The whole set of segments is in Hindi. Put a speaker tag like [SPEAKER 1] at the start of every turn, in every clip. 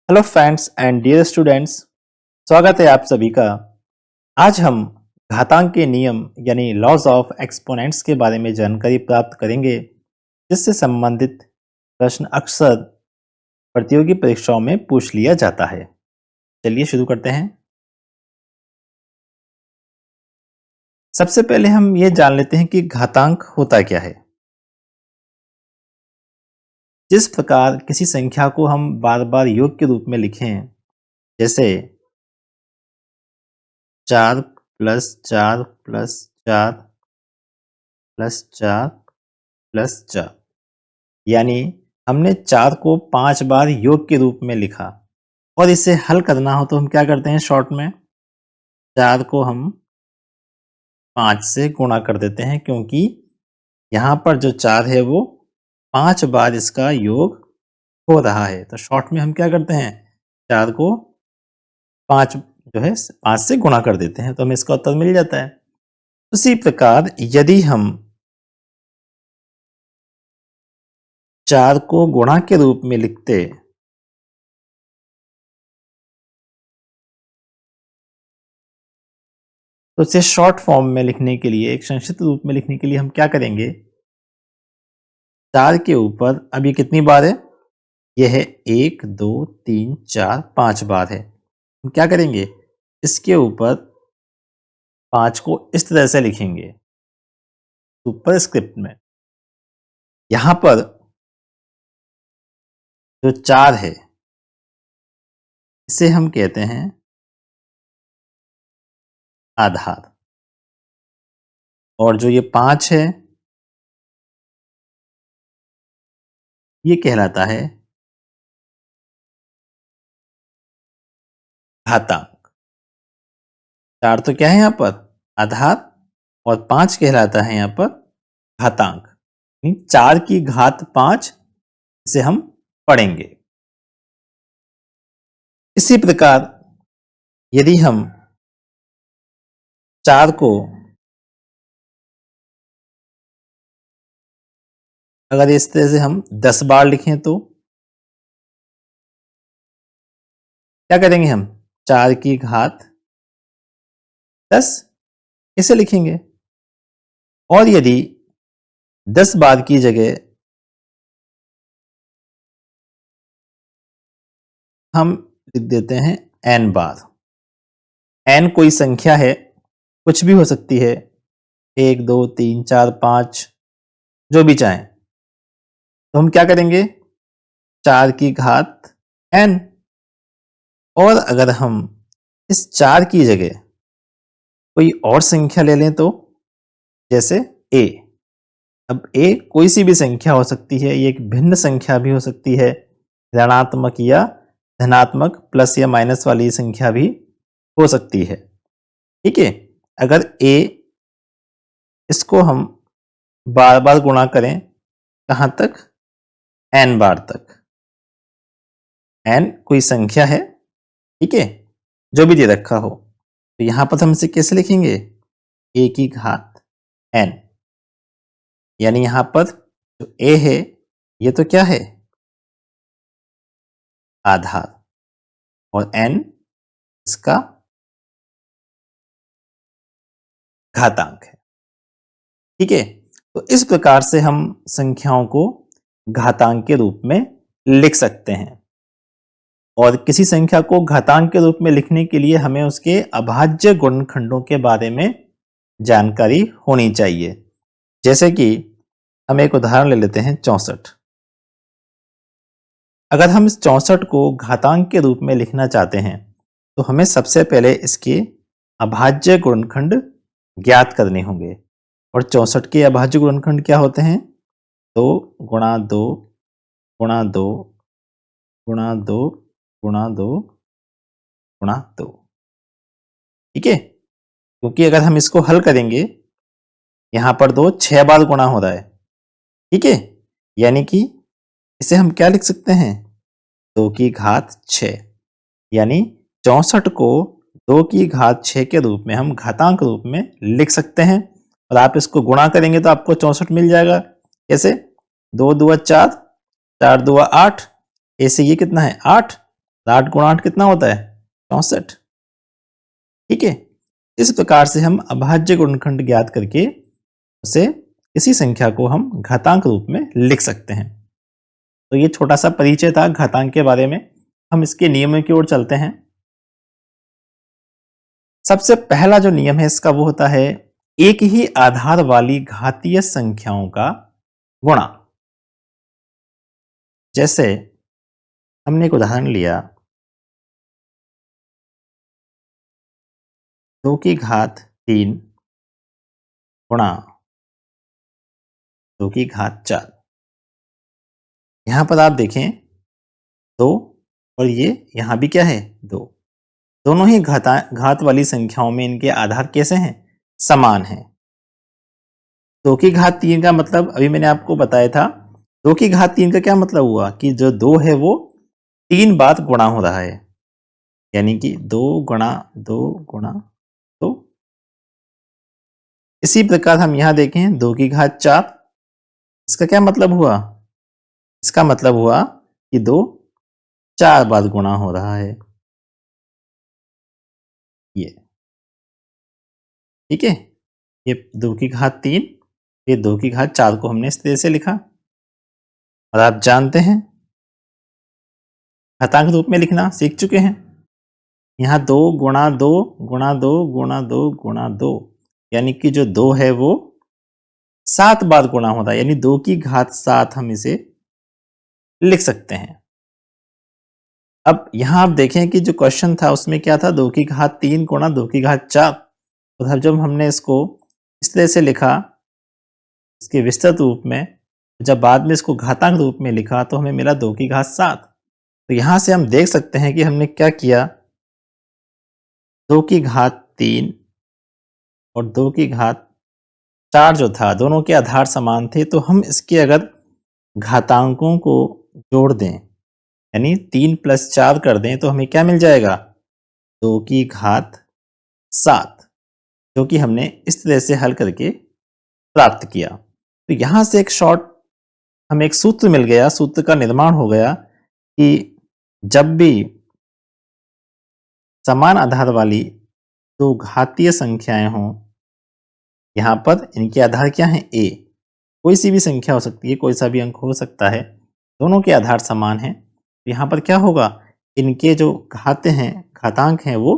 [SPEAKER 1] Hello friends and dear students, स्वागत है आप सभी का। आज हम घातांक के नियम यानी लॉज ऑफ एक्सपोनेंट्स के बारे में जानकारी प्राप्त करेंगे, जिससे संबंधित प्रश्न अक्सर प्रतियोगी परीक्षाओं में पूछ लिया जाता है। चलिए शुरू करते हैं। सबसे पहले हम ये जान लेते हैं कि घातांक होता क्या है। जिस प्रकार किसी संख्या को हम बार बार योग के रूप में लिखें, जैसे 4 प्लस 4 प्लस 4 प्लस 4 प्लस 4, यानी हमने 4 को 5 बार योग के रूप में लिखा और इसे हल करना हो तो हम क्या करते हैं, शॉर्ट में 4 को हम 5 से गुणा कर देते हैं, क्योंकि यहाँ पर जो 4 है वो 5 बार इसका योग हो रहा है। तो शॉर्ट में हम क्या करते हैं, 4 को 5 जो है 5 से गुणा कर देते हैं, तो हमें इसका उत्तर मिल जाता है। उसी प्रकार यदि हम 4 को गुणा के रूप में लिखते तो इसे शॉर्ट फॉर्म में लिखने के लिए, एक संक्षिप्त रूप में लिखने के लिए हम क्या करेंगे, 4 के ऊपर अब ये कितनी बार है, ये है 1 2 3 4 5 बार है। हम क्या करेंगे, इसके ऊपर 5 को इस तरह से लिखेंगे सुपर स्क्रिप्ट में। यहां पर जो 4 है इसे हम कहते हैं आधार, और जो ये 5 है ये कहलाता है घातांक। 4 तो क्या है यहां पर, आधार, और 5 कहलाता है यहां पर घातांक। 4 की घात 5 इसे हम पढ़ेंगे। इसी प्रकार यदि हम 4 को अगर इस तरह से हम 10 बार लिखें तो क्या करेंगे, हम 4 की घात 10 इसे लिखेंगे, और यदि 10 बार की जगह हम लिख देते हैं n बार। n कोई संख्या है, कुछ भी हो सकती है, 1 2 3 4 5 जो भी चाहें, तो हम क्या करेंगे, 4 की घात n। और अगर हम इस 4 की जगह कोई और संख्या ले लें तो, जैसे a। अब a कोई सी भी संख्या हो सकती है, ये एक भिन्न संख्या भी हो सकती है, ऋणात्मक या धनात्मक, प्लस या माइनस वाली संख्या भी हो सकती है। ठीक है, अगर a इसको हम बार बार गुणा करें, कहां तक, n बार तक। n कोई संख्या है, ठीक है, जो भी दे रखा हो, तो यहां पर हम इसे कैसे लिखेंगे, a की घात n, यानी यहां पर जो a है ये तो क्या है, आधार, और n इसका घातांक है। ठीक है, तो इस प्रकार से हम संख्याओं को घातांक के रूप में लिख सकते हैं। और किसी संख्या को घातांक के रूप में लिखने के लिए हमें उसके अभाज्य गुणनखंडों के बारे में जानकारी होनी चाहिए। जैसे कि हम एक उदाहरण ले लेते हैं, 64। अगर हम इस 64 को घातांक के रूप में लिखना चाहते हैं तो हमें सबसे पहले इसके अभाज्य गुणनखंड ज्ञात करने होंगे। और 64 के अभाज्य गुणनखंड क्या होते हैं, 2 गुणा 2 गुणा 2 गुणा 2 गुणा 2 गुणा 2। ठीक है, क्योंकि अगर हम इसको हल करेंगे, यहां पर 2 6 बार गुणा हो रहा है। ठीक है, यानी कि इसे हम क्या लिख सकते हैं, 2 की घात 6, यानी 64 को 2 की घात 6 के रूप में हम घातांक रूप में लिख सकते हैं। और आप इसको गुणा करेंगे तो आपको 64 मिल जाएगा। कैसे, 2 दूआ 4, 4 दूआ 8, ऐसे ये कितना है 8, 8 गुणा 8 कितना होता है? 64। ठीक है, इस प्रकार से हम अभाज्य गुणनखंड ज्ञात करके उसे इसी संख्या को हम घातांक रूप में लिख सकते हैं। तो ये छोटा सा परिचय था घातांक के बारे में। हम इसके नियमों की ओर चलते हैं। सबसे पहला जो नियम है इसका वो होता है एक ही आधार वाली घातीय संख्याओं का गुणा। जैसे हमने एक उदाहरण लिया, 2 की घात 3 गुणा 2 की घात 4। यहां पर आप देखें 2 और ये यहां भी क्या है 2। दोनों ही घात वाली संख्याओं में इनके आधार कैसे हैं? समान हैं। 2 की घात 3 का मतलब अभी मैंने आपको बताया था। 2 की घात 3 का क्या मतलब हुआ कि जो 2 है वो 3 बार गुणा हो रहा है, यानी कि 2 गुणा 2 गुणा 2। इसी प्रकार हम यहां देखें 2 की घात 4, इसका क्या मतलब हुआ? इसका मतलब हुआ कि 2 4 बार गुणा हो रहा है। ये ठीक है, ये 2 की घात 3, ये 2 की घात 4 को हमने इस तरह से लिखा। और आप जानते हैं घातांक रूप में लिखना सीख चुके हैं। यहाँ 2 गुणा 2 गुणा 2 गुणा 2 गुणा 2, यानी कि जो 2 है वो 7 बार गुणा होता है, यानी 2 की घात 7 हम इसे लिख सकते हैं। अब यहां आप देखें कि जो क्वेश्चन था उसमें क्या था, 2 की घात 3 गुणा 2 की घात 4। तो जब हमने इसको इस तरह से लिखा इसके विस्तृत रूप में, जब बाद में इसको घातांक रूप में लिखा तो हमें मिला 2 की घात 7। तो यहां से हम देख सकते हैं कि हमने क्या किया, 2 की घात 3 और 2 की घात 4 जो था दोनों के आधार समान थे, तो हम इसके अगर घातांकों को जोड़ दें यानी 3 + 4 कर दें तो हमें क्या मिल जाएगा, 2 की घात 7, जो कि हमने इस तरह से हल करके प्राप्त किया। तो यहां से एक शॉर्ट हमें एक सूत्र मिल गया, सूत्र का निर्माण हो गया कि जब भी समान आधार वाली दो घातीय संख्याएं हों, यहां पर इनके आधार क्या है a, कोई सी भी संख्या हो सकती है, कोई सा भी अंक हो सकता है, दोनों के आधार समान हैं, तो यहां पर क्या होगा, इनके जो घाते हैं घातांक हैं वो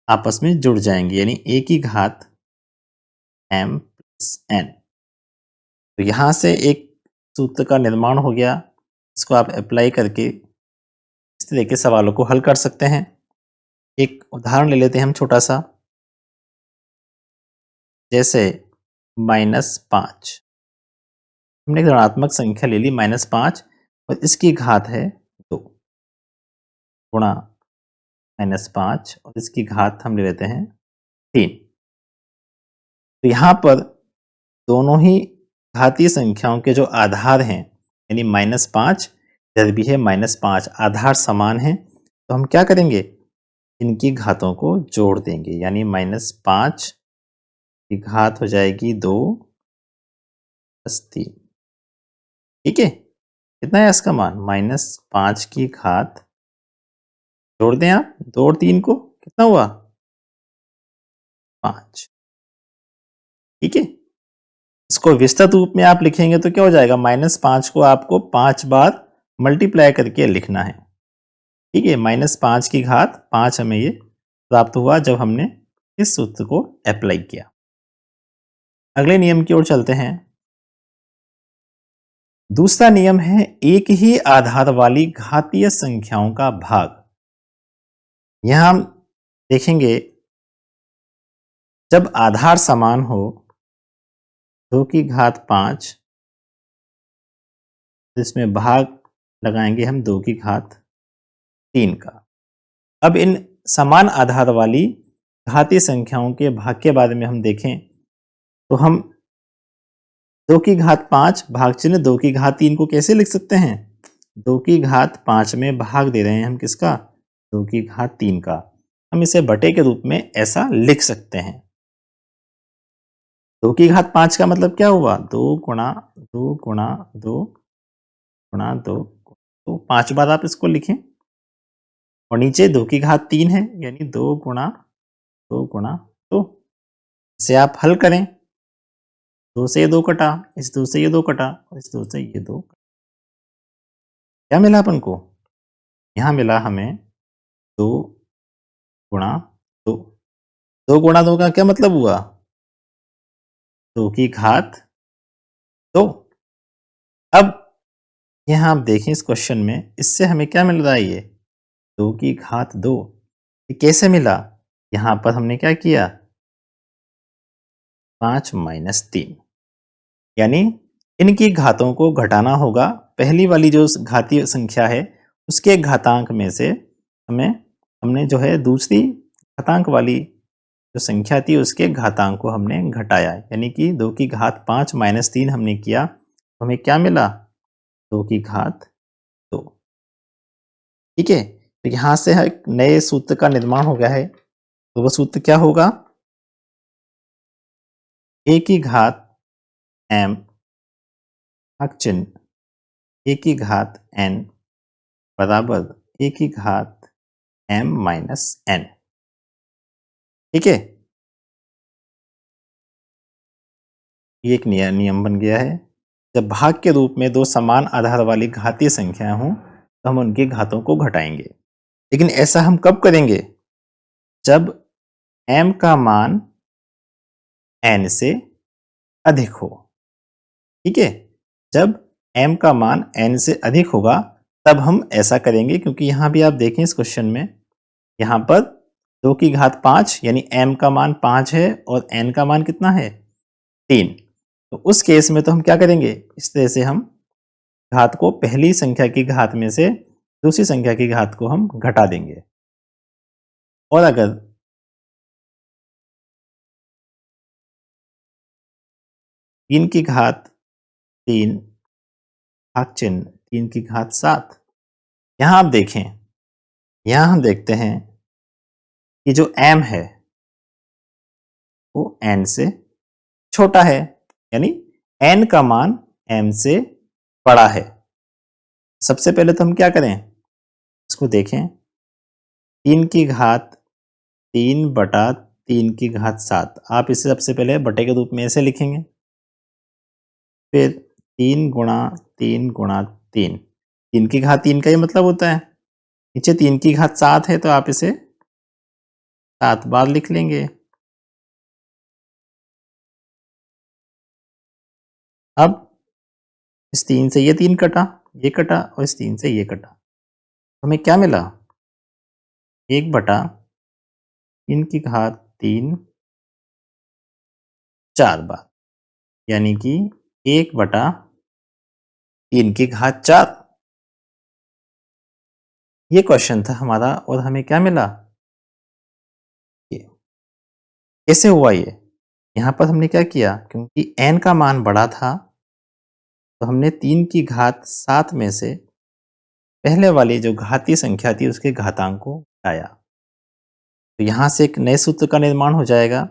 [SPEAKER 1] आपस में जुड़ जाएंगे, यानी a की घात m + n। तो यहां से एक सूत्र का निर्माण हो गया, इसको आप अप्लाई करके इस तरह के सवालों को हल कर सकते हैं। एक उदाहरण ले लेते हैं हम छोटा सा, जैसे -5। हमने एक ऋणात्मक संख्या ले ली -5 और इसकी घात है 2 गुणा -5 और इसकी घात हम ले लेते हैं 3। तो यहाँ पर दोनों ही घातीय संख्याओं के जो आधार हैं यानी -5 इधर भी है -5, आधार समान है, तो हम क्या करेंगे, इनकी घातों को जोड़ देंगे, यानी -5 की घात हो जाएगी 2 + 3। ठीक है, कितना है इसका मान, -5 की घात, जोड़ दें आप 2 और 3 को, कितना हुआ 5। ठीक है, इसको विस्तृत रूप में आप लिखेंगे तो क्या हो जाएगा, -5 को आपको 5 बार मल्टीप्लाई करके लिखना है। ठीक है, -5 की घात 5 हमें ये प्राप्त हुआ जब हमने इस सूत्र को अप्लाई किया। अगले नियम की ओर चलते हैं। दूसरा नियम है एक ही आधार वाली घातीय संख्याओं का भाग। यहां हम देखेंगे जब आधार समान हो, 2 की घात 5, इसमें भाग लगाएंगे हम 2 की घात 3 का। अब इन समान आधार वाली घातीय संख्याओं के भाग के बारे में हम देखें तो हम 2 की घात 5 भाग चिन्ह 2 की घात 3 को कैसे लिख सकते हैं, 2 की घात 5 में भाग दे रहे हैं हम किसका, 2 की घात 3 का, हम इसे बटे के रूप में ऐसा लिख सकते हैं। 2 की घात 5 का मतलब क्या हुआ, 2 गुणा 2 गुणा 2 गुणा 2, तो 5 बार आप इसको लिखें। और नीचे 2 की घात 3 है, यानी 2 गुणा 2। इसे आप हल करें, 2 से ये 2 कटा, इस 2 से ये 2 कटा और इस 2 से ये 2। क्या मिला अपन को? यहाँ मिला हमें 2 गुणा 2। 2 गुणा 2 का क्या मतलब हुआ? 2 की घात 2। अब यहाँ आप देखें इस क्वेश्चन में, इससे हमें क्या मिल रहा है ये? 2 की घात 2। ये कैसे मिला? यहाँ पर हमने क्या किया? 5 माइनस 3, यानी इनकी घातों को घटाना होगा। पहली वाली जो घातीय संख्या है उसके घातांक में से हमने जो है दूसरी घातांक वाली जो संख्या थी उसके घातांक को हमने घटाया, यानी कि 2 की घात 5 माइनस 3 हमने किया, तो हमें क्या मिला? 2 की घात 2। ठीक है, तो यहां से एक नए सूत्र का निर्माण हो गया है। तो वो सूत्र क्या होगा? a की घात m भाग चिन्ह a की घात n बराबर a की घात m माइनस n। ठीक है, ये एक नियम बन गया है। जब भाग के रूप में दो समान आधार वाली घातीय संख्याएं हों तो हम उनके घातों को घटाएंगे। लेकिन ऐसा हम कब करेंगे? जब m का मान n से अधिक हो। ठीक है, जब m का मान n से अधिक होगा तब हम ऐसा करेंगे, क्योंकि यहां भी आप देखें इस क्वेश्चन में, यहां पर 2 की घात 5 यानी m का मान 5 है और n का मान कितना है? 3। तो उस केस में तो हम क्या करेंगे? इस तरह से हम घात को पहली संख्या की घात में से दूसरी संख्या की घात को हम घटा देंगे। और अगर तीन की घात 3 भाग चिन्ह 3 की घात 7, यहां आप देखें, यहां हम देखते हैं कि जो m है वो n से छोटा है, यानी n का मान m से बड़ा है। सबसे पहले तो हम क्या करें? इसको देखें, 3 की घात 3 बटा 3 की घात 7, आप इसे सबसे पहले बटे के रूप में ऐसे लिखेंगे। फिर 3 गुणा 3 गुणा 3, 3 की घात 3 का ये मतलब होता है। नीचे 3 की घात 7 है तो आप इसे 7 बार लिख लेंगे। अब इस 3 से ये 3 कटा, ये कटा और इस 3 से ये कटा, तो हमें क्या मिला? 1 बटा 3 की घात 3 4 बार, यानी कि 1 बटा 3 की घात 4। ये क्वेश्चन था हमारा और हमें क्या मिला? ये कैसे हुआ ये? यहाँ पर हमने क्या किया, क्योंकि n का मान बड़ा था तो हमने 3 की घात 7 में से पहले वाली जो घातीय संख्या थी उसके घातांक को घटाया। तो यहाँ से एक नए सूत्र का निर्माण हो जाएगा,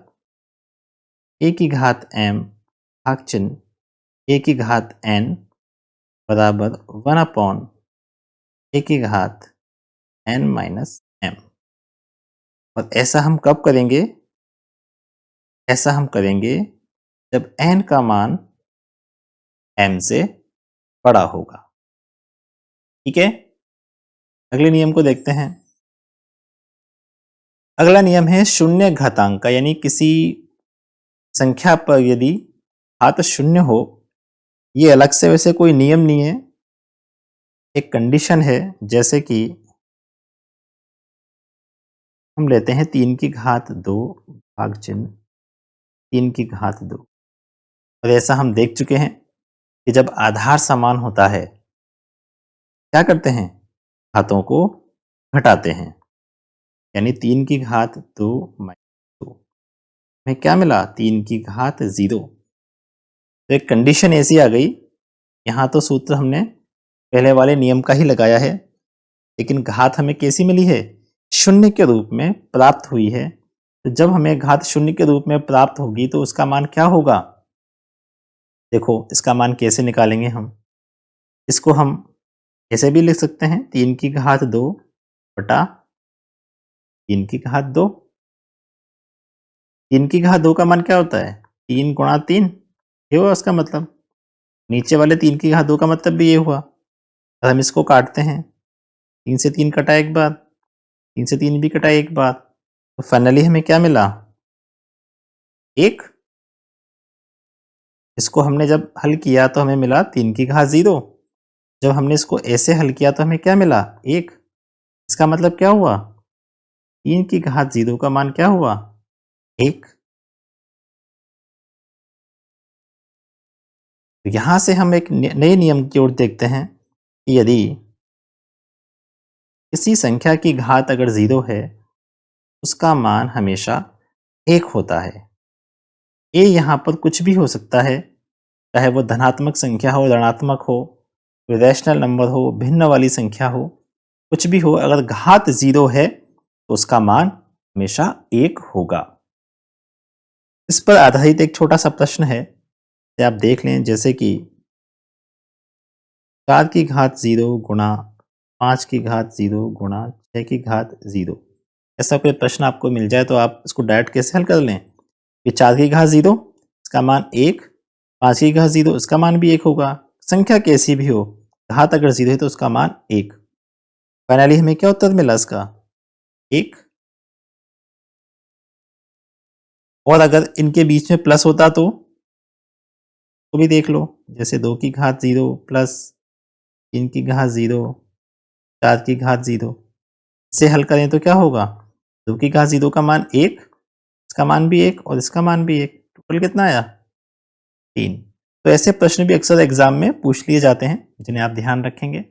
[SPEAKER 1] a की घात m भाग चिन्ह a की घात n बराबर 1 अपॉन a की घात n माइनस m। और ऐसा हम कब करेंगे? ऐसा हम करेंगे जब n का मान m से बड़ा होगा। ठीक है, अगले नियम को देखते हैं। अगला नियम है शून्य घातांक का, यानी किसी संख्या पर यदि घात शून्य हो, ये अलग से वैसे कोई नियम नहीं है, एक कंडीशन है। जैसे कि हम लेते हैं 3 की घात 2 भाग चिन्ह 3 की घात 2, और ऐसा हम देख चुके हैं कि जब आधार समान होता है क्या करते हैं? घातों को घटाते हैं, यानी 3 की घात 2 माइनस 2 में क्या मिला? 3 की घात 0। तो एक कंडीशन ऐसी आ गई, यहाँ तो सूत्र हमने पहले वाले नियम का ही लगाया है, लेकिन घात हमें कैसी मिली है? शून्य के रूप में प्राप्त हुई है। तो जब हमें घात शून्य के रूप में प्राप्त होगी तो उसका मान क्या होगा? देखो इसका मान कैसे निकालेंगे हम? इसको हम ऐसे भी लिख सकते हैं, 3 की घात 2 बटा 3 की घात 2। 3 की घात 2 का मान क्या होता है? 3 गुणा 3, ये हुआ उसका मतलब। नीचे वाले 3 की घात 2 का मतलब भी ये हुआ। अब हम इसको काटते हैं। 3 से 3 कटा एक बार, 3 से 3 भी कटा एक बार, तो फाइनली हमें क्या मिला? 1। इसको हमने जब हल किया तो हमें मिला 3 की घात 0। जब हमने इसको ऐसे हल किया तो हमें क्या मिला? 1। इसका मतलब क्या हुआ? 3 की घात 0 का मान क्या हुआ? 1। तो यहां से हम एक नए नियम की ओर देखते हैं कि यदि किसी संख्या की घात अगर 0 है, उसका मान हमेशा 1 होता है। ये यहाँ पर कुछ भी हो सकता है, चाहे वो धनात्मक संख्या हो, ऋणात्मक हो, कोई रैशनल नंबर हो, भिन्न वाली संख्या हो, कुछ भी हो, अगर घात 0 है तो उसका मान हमेशा 1 होगा। इस पर आधारित एक छोटा सा प्रश्न है, आप देख लें, जैसे कि 4 की घात 0 गुणा 5 की घात 0 गुणा 6 की घात 0। ऐसा कोई प्रश्न आपको मिल जाए तो आप इसको डायरेक्ट कैसे हल कर लें कि 4 की घात 0 इसका मान 1, 5 की घात 0 इसका मान भी 1 होगा। संख्या कैसी भी हो, घात अगर 0 है तो उसका मान 1। फाइनली हमें क्या उत्तर मिला इसका? 1। और अगर इनके बीच में प्लस होता तो भी देख लो, जैसे 2 की घात 0 प्लस 3 की घात 0, 4 की घात 0, इसे हल करें तो क्या होगा? 2 की घात 0 का मान 1, इसका मान भी 1 और इसका मान भी 1, टोटल कितना आया? 3। तो ऐसे प्रश्न भी अक्सर एग्जाम में पूछ लिए जाते हैं, जिन्हें आप ध्यान रखेंगे।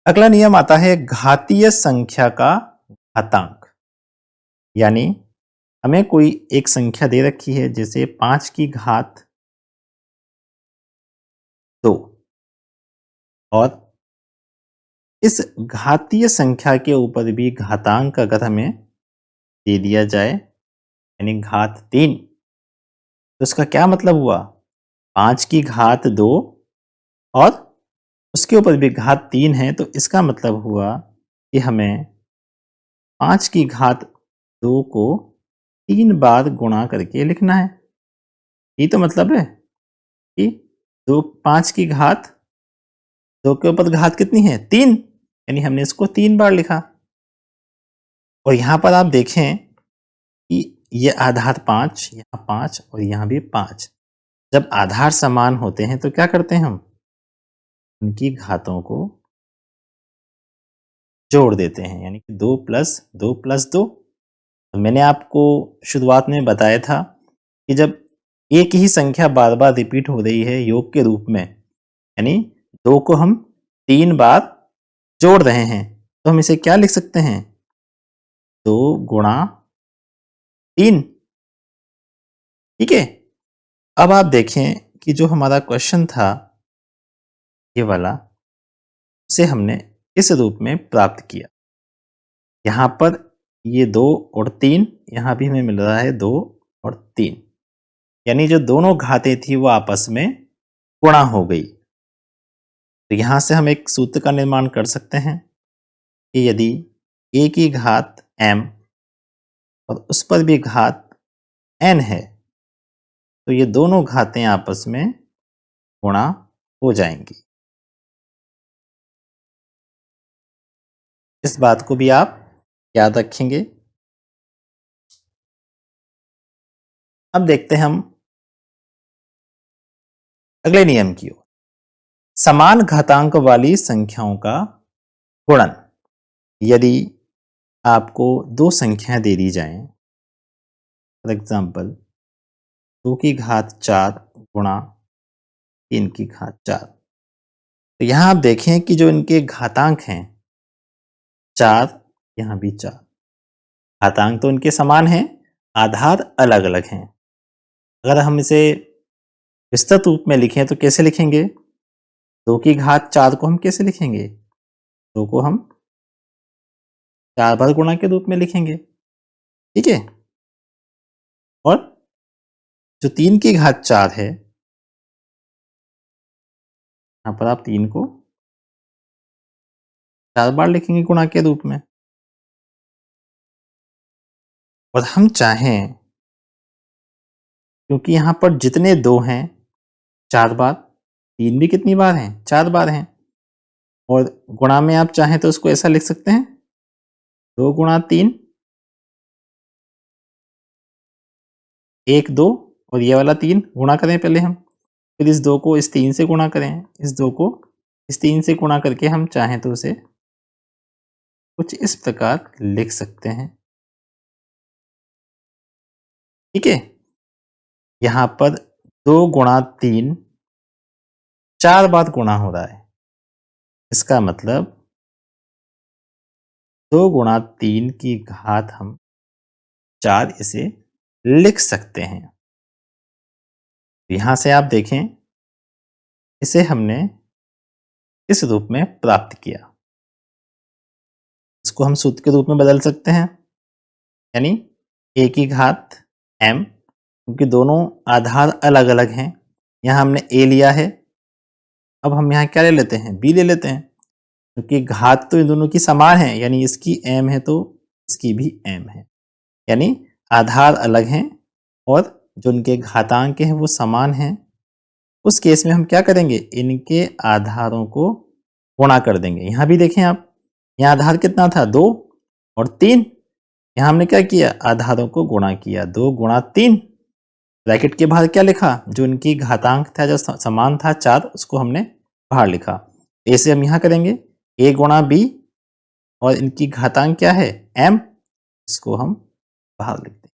[SPEAKER 1] अगला नियम आता है घातीय संख्या का घातांक। यानी हमें कोई एक संख्या दे रखी है, जैसे 5 की घात 2, और इस घातीय संख्या के ऊपर भी घातांक अगर हमें दे दिया जाए, यानी घात 3, तो इसका क्या मतलब हुआ? 5 की घात 2 और उसके ऊपर भी घात 3 है, तो इसका मतलब हुआ कि हमें 5 की घात 2 को 3 बार गुणा करके लिखना है। ये तो मतलब है कि 5 की घात 2 के ऊपर घात कितनी है? 3, यानी हमने इसको 3 बार लिखा। और यहाँ पर आप देखें कि ये आधार 5, यहाँ 5 और यहाँ भी 5। जब आधार समान होते हैं तो क्या करते हैं हम? उनकी घातों को जोड़ देते हैं, यानी कि 2 प्लस 2 प्लस 2। तो मैंने आपको शुरुआत में बताया था कि जब एक ही संख्या बार-बार रिपीट हो रही है योग के रूप में, यानी 2 को हम 3 बार जोड़ रहे हैं, तो हम इसे क्या लिख सकते हैं? 2 गुणा 3। ठीक है? अब आप देखें कि जो हमारा क्वेश्चन था, ये वाला, उसे हमने इस रूप में प्राप्त किया। यहाँ पर ये 2 और 3, यहाँ भी हमें मिल रहा है 2 और 3, यानी जो दोनों घातें थी वो आपस में गुणा हो गई। तो यहाँ से हम एक सूत्र का निर्माण कर सकते हैं कि यदि a की घात m और उस पर भी घात n है, तो ये दोनों घातें आपस में गुणा हो जाएंगी। इस बात को भी आप याद रखेंगे। अब देखते हैं हम अगले नियम की ओर। समान घातांक वाली संख्याओं का गुणन। यदि आपको दो संख्याएं दे दी जाएं, फॉर एग्जाम्पल 2 की घात 4 गुणा 3 की घात 4, तो यहां आप देखें कि जो इनके घातांक हैं 4, यहां भी 4, घातांक तो इनके समान हैं, आधार अलग अलग हैं। अगर हम इसे विस्तृत रूप में लिखें तो कैसे लिखेंगे? 2 की घात 4 को हम कैसे लिखेंगे? 2 को हम 4 बार गुणा के रूप में लिखेंगे। ठीक है? और जो 3 की घात 4 है, यहां पर आप 3 को 4 बार लिखेंगे गुणा के रूप में। और हम चाहें, क्योंकि यहाँ पर जितने 2 हैं 4 बार, 3 भी कितनी बार हैं? 4 बार हैं। और गुणा में आप चाहें तो उसको ऐसा लिख सकते हैं 2 गुणा 3, 1 2 और ये वाला 3 गुणा करें पहले हम। फिर इस 2 को इस 3 से गुणा करें, इस 2 को इस 3 से गुणा करके हम चाहें तो उसे कुछ इस प्रकार लिख सकते हैं। ठीक है? यहाँ पर 2 गुणा 3 4 बार गुणा हो रहा है। इसका मतलब 2 गुणा 3 की घात हम 4 इसे लिख सकते हैं। यहां से आप देखें, इसे हमने इस रूप में प्राप्त किया। इसको हम सूत्र के रूप में बदल सकते हैं, यानी a की घात m, क्योंकि दोनों आधार अलग अलग हैं। यहां हमने a लिया है, अब हम यहाँ क्या ले लेते हैं? b ले लेते हैं, क्योंकि घात तो इन दोनों की समान है, यानी इसकी m है तो इसकी भी m है, यानी आधार अलग हैं और जो इनके घातांक हैं वो समान हैं। उस केस में हम क्या करेंगे? इनके आधारों को गुणा कर देंगे। यहाँ भी देखें आप, यहाँ आधार कितना था? 2 और 3। यहाँ हमने क्या किया? आधारों को गुणा किया, 2 गुणा 3। ब्रैकेट के बाहर क्या लिखा? जो इनकी घातांक था, जो समान था 4, उसको हमने बाहर लिखा। ऐसे हम यहाँ करेंगे a गुणा b और इनकी घातांक क्या है? m, इसको हम बाहर लिखते हैं।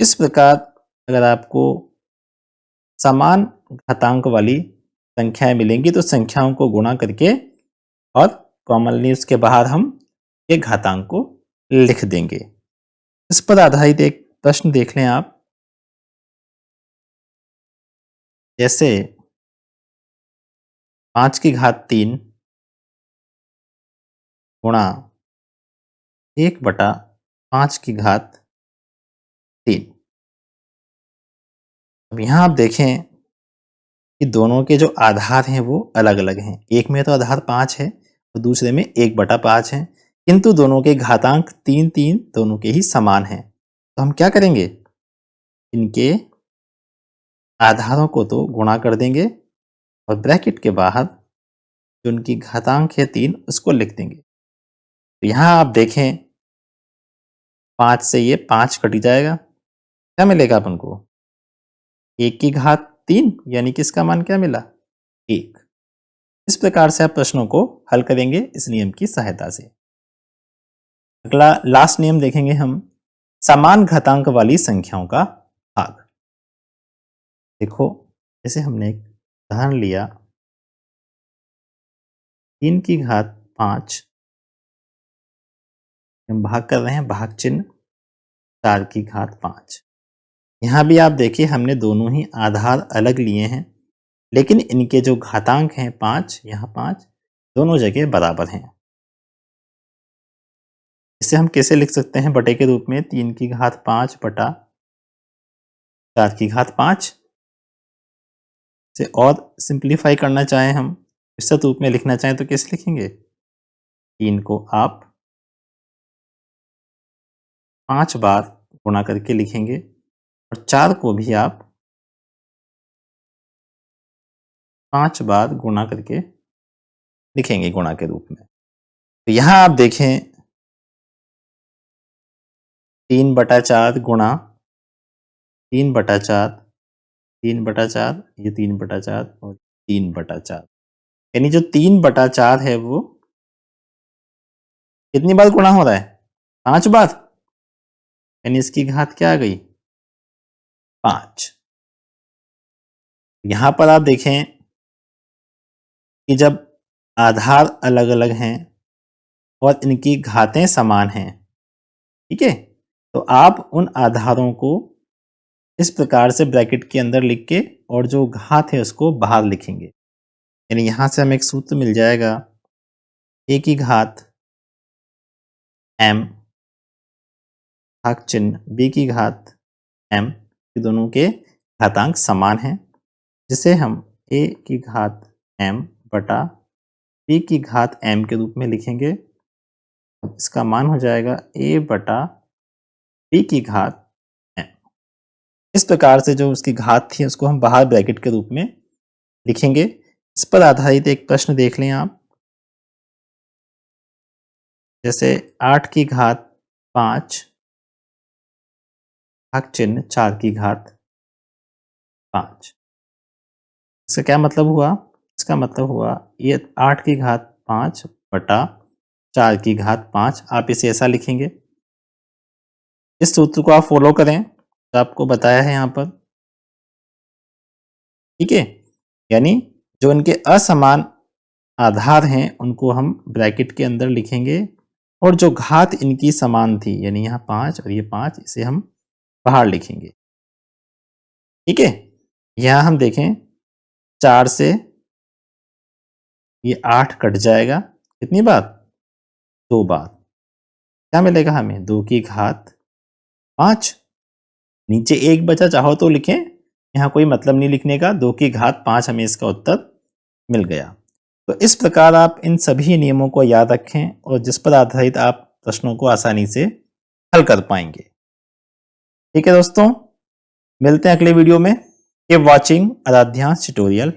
[SPEAKER 1] इस प्रकार अगर आपको समान घातांक वाली संख्याएं मिलेंगी तो संख्याओं को गुणा करके और कॉमनली उसके बाहर हम ये घातांक को लिख देंगे। इस पर आधारित एक प्रश्न देख लें आप। जैसे 5 की घात 3 गुणा 1/5 की घात 3। अब यहाँ आप देखें कि दोनों के जो आधार हैं वो अलग अलग हैं। एक में तो आधार 5 है और दूसरे में 1/5 है, किंतु दोनों के घातांक 3 3 दोनों के ही समान हैं। तो हम क्या करेंगे? इनके आधारों को तो गुणा कर देंगे और ब्रैकेट के बाहर जो उनकी घातांक है 3, उसको लिख देंगे। तो यहाँ आप देखें 5 से ये 5 कट जाएगा, क्या मिलेगा अपन को? 1 की घात 3, यानी कि इसका मान क्या मिला? 1। इस प्रकार से आप प्रश्नों को हल करेंगे इस नियम की सहायता से। अगला लास्ट नियम देखेंगे हम, समान घातांक वाली संख्याओं का भाग। देखो, जैसे हमने एक उदाहरण लिया 3 की घात 5, हम भाग कर रहे हैं, भाग चिन्ह 4 की घात 5। यहाँ भी आप देखिए हमने दोनों ही आधार अलग लिए हैं, लेकिन इनके जो घातांक हैं 5, यहाँ 5, दोनों जगह बराबर हैं। इसे हम कैसे लिख सकते हैं बटे के रूप में? 3 की घात 5 बटा 4 की घात 5। से और सिंप्लीफाई करना चाहें, हम विस्तृत रूप में लिखना चाहें तो कैसे लिखेंगे? 3 को आप 5 बार गुणा करके लिखेंगे और 4 को भी आप 5 बार गुणा करके लिखेंगे गुणा के रूप में। तो यहाँ आप देखें 3/4 गुणा 3/4, 3/4, ये 3/4 और 3/4, यानी जो 3/4 है वो कितनी बार गुणा हो रहा है? 5 बार, यानी इसकी घात क्या आ गई? 5। यहां पर आप देखें कि जब आधार अलग अलग हैं और इनकी घातें समान हैं, ठीक है, तो आप उन आधारों को इस प्रकार से ब्रैकेट के अंदर लिख के और जो घात है उसको बाहर लिखेंगे। यानी यहां से हमें एक सूत्र मिल जाएगा, a की घात m भाग चिन्ह b की घात m, दोनों के घातांक समान हैं, जिसे हम a की घात m बटा b की घात m के रूप में लिखेंगे। इसका मान हो जाएगा a बटा p की घात n। इस प्रकार से जो उसकी घात थी उसको हम बाहर ब्रैकेट के रूप में लिखेंगे। इस पर आधारित एक प्रश्न देख लें आप, जैसे 8 की घात 5 भाग चिन्ह 4 की घात 5। इसका क्या मतलब हुआ? इसका मतलब हुआ ये 8 की घात 5 बटा 4 की घात 5, आप इसे ऐसा लिखेंगे। इस सूत्र को आप फॉलो करें तो आपको बताया है यहाँ पर, ठीक है। यानी जो इनके असमान आधार हैं उनको हम ब्रैकेट के अंदर लिखेंगे और जो घात इनकी समान थी यानी यहाँ 5 और ये 5, इसे हम बाहर लिखेंगे, ठीक है। यहाँ हम देखें 4 से ये 8 कट जाएगा, कितनी बार? 2 बार। क्या मिलेगा हमें? 2 की घात 5। नीचे 1 बचा, चाहो तो लिखें, यहाँ कोई मतलब नहीं लिखने का। 2 की घात 5 हमें इसका उत्तर मिल गया। तो इस प्रकार आप इन सभी नियमों को याद रखें और जिस पर आधारित आप प्रश्नों को आसानी से हल कर पाएंगे। ठीक है दोस्तों, मिलते हैं अगले वीडियो में। Keep watching Aaradhya tutorial.